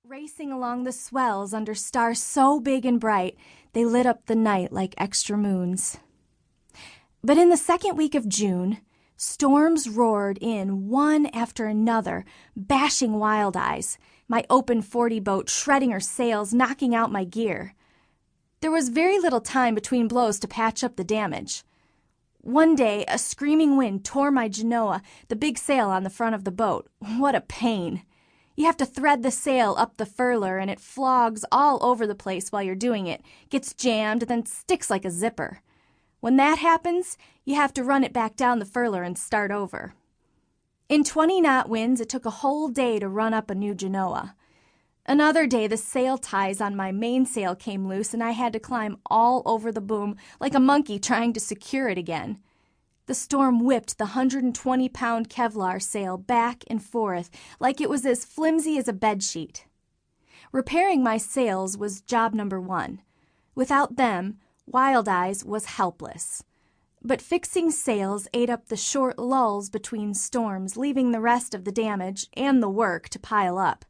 Racing along the swells under stars so big and bright, they lit up the night like extra moons. But in the second week of June, storms roared in one after another, bashing Wild Eyes, my open 40 boat shredding her sails, knocking out my gear. There was very little time between blows to patch up the damage. One day, a screaming wind tore my genoa, the big sail on the front of the boat. What a pain! You have to thread the sail up the furler, and it flogs all over the place while you're doing it, gets jammed, then sticks like a zipper. When that happens, you have to run it back down the furler and start over. In 20-knot winds, it took a whole day to run up a new genoa. Another day, the sail ties on my mainsail came loose, and I had to climb all over the boom like a monkey trying to secure it again. The storm whipped the 120-pound Kevlar sail back and forth like it was as flimsy as a bedsheet. Repairing my sails was job number one. Without them, Wild Eyes was helpless. But fixing sails ate up the short lulls between storms, leaving the rest of the damage and the work to pile up.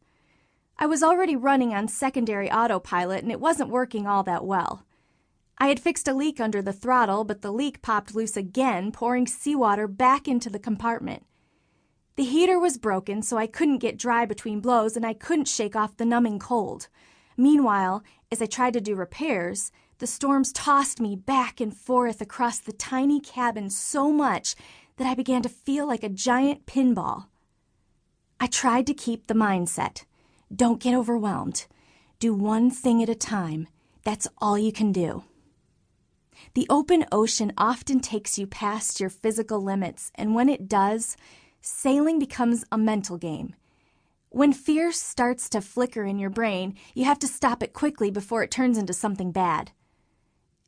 I was already running on secondary autopilot, and it wasn't working all that well. I had fixed a leak under the throttle, but the leak popped loose again, pouring seawater back into the compartment. The heater was broken, so I couldn't get dry between blows, and I couldn't shake off the numbing cold. Meanwhile, as I tried to do repairs, the storms tossed me back and forth across the tiny cabin so much that I began to feel like a giant pinball. I tried to keep the mindset. Don't get overwhelmed. Do one thing at a time. That's all you can do. The open ocean often takes you past your physical limits, and when it does, sailing becomes a mental game. When fear starts to flicker in your brain, you have to stop it quickly before it turns into something bad.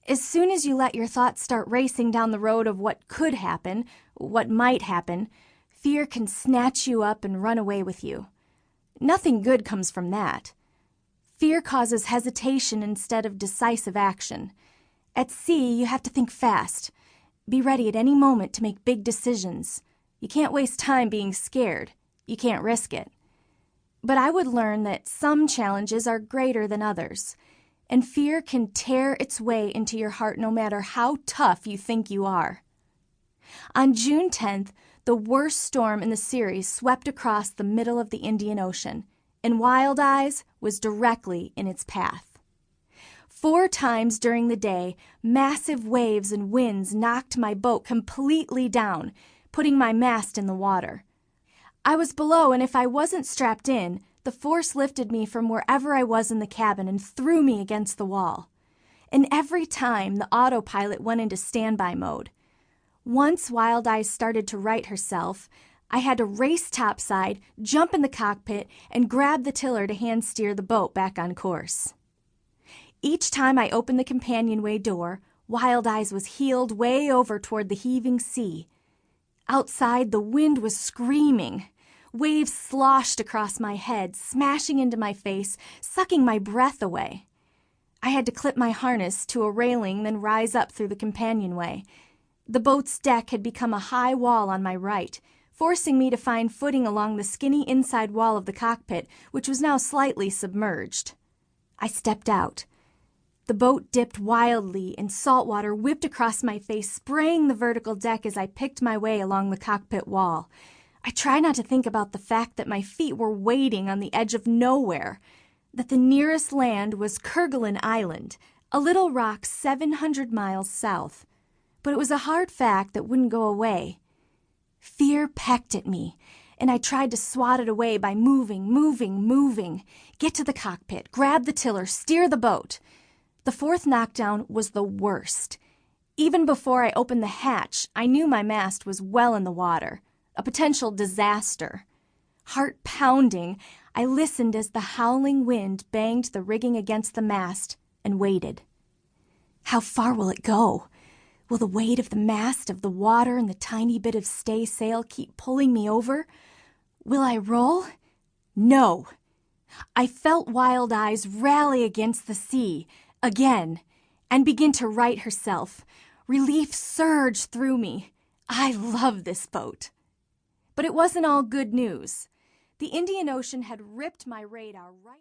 As soon as you let your thoughts start racing down the road of what could happen, what might happen, fear can snatch you up and run away with you. Nothing good comes from that. Fear causes hesitation instead of decisive action. At sea, you have to think fast. Be ready at any moment to make big decisions. You can't waste time being scared. You can't risk it. But I would learn that some challenges are greater than others, and fear can tear its way into your heart no matter how tough you think you are. On June 10th, the worst storm in the series swept across the middle of the Indian Ocean, and Wild Eyes was directly in its path. 4 times during the day, massive waves and winds knocked my boat completely down, putting my mast in the water. I was below, and if I wasn't strapped in, the force lifted me from wherever I was in the cabin and threw me against the wall. And every time, the autopilot went into standby mode. Once Wild Eyes started to right herself, I had to race topside, jump in the cockpit, and grab the tiller to hand steer the boat back on course. Each time I opened the companionway door, Wild Eyes was heeled way over toward the heaving sea. Outside, the wind was screaming. Waves sloshed across my head, smashing into my face, sucking my breath away. I had to clip my harness to a railing, then rise up through the companionway. The boat's deck had become a high wall on my right, forcing me to find footing along the skinny inside wall of the cockpit, which was now slightly submerged. I stepped out. The boat dipped wildly, and salt water whipped across my face, spraying the vertical deck as I picked my way along the cockpit wall. I tried not to think about the fact that my feet were waiting on the edge of nowhere, that the nearest land was Kerguelen Island, a little rock 700 miles south. But it was a hard fact that wouldn't go away. Fear pecked at me, and I tried to swat it away by moving. Get to the cockpit, grab the tiller, steer the boat. The 4th knockdown was the worst. Even before I opened the hatch, I knew my mast was well in the water, a potential disaster. Heart pounding, I listened as the howling wind banged the rigging against the mast and waited. How far will it go? Will the weight of the mast, of the water, and the tiny bit of staysail keep pulling me over? Will I roll? No. I felt Wild Eyes rally against the sea, again, and begin to right herself. Relief surged through me. I love this boat. But it wasn't all good news. The Indian Ocean had ripped my radar right